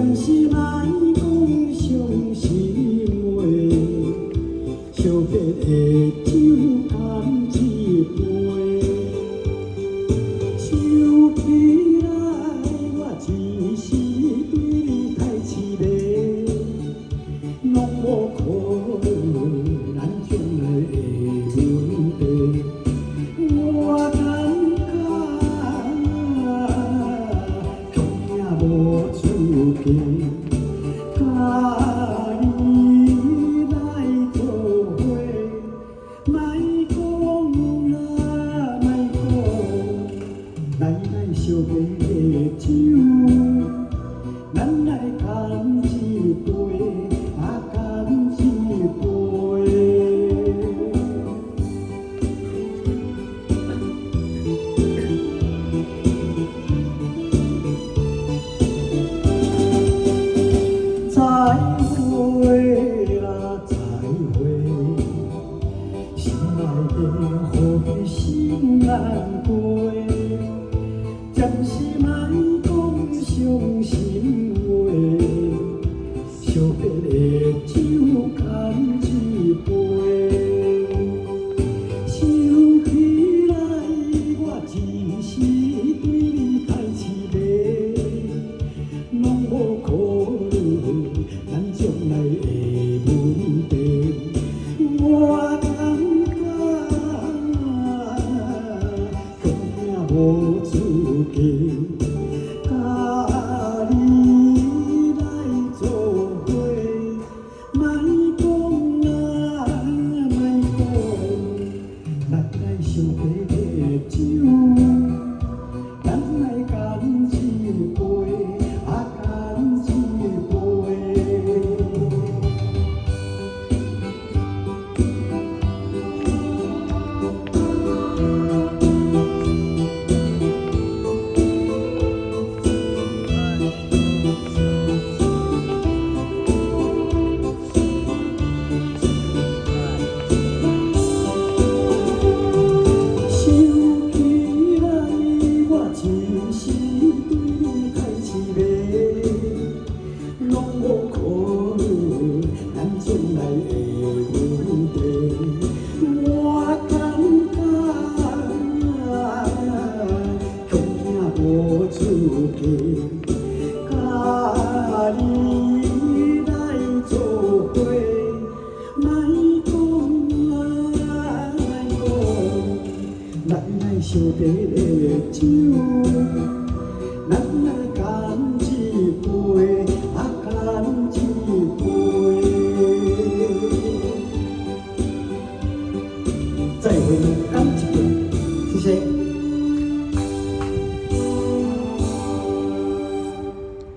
暂时莫讲伤心话，惜别的酒干一杯，想起来我只是对你太凄迷，拢无考虑咱将来的问题。我感觉恐惊无出境，甲你来做伙，莫讲啦，莫讲，来惜别的酒，咱来干一杯，干一杯。再会啦，再会，心爱的予心难过，暂时莫讲伤心话，惜别的酒干一杯，想起来我只是对你太凄迷，拢无考虑咱将来的问题。我感觉恐惊无出境，甲你来做伙，莫讲啦，莫讲，咱来惜别的酒，咱来干一杯，干一杯。想起来我只是对你太凄迷，拢无考虑咱将来的问题。我感觉恐惊无出境，甲你来做伙，莫讲啦，莫讲。咱来惜别的酒，咱来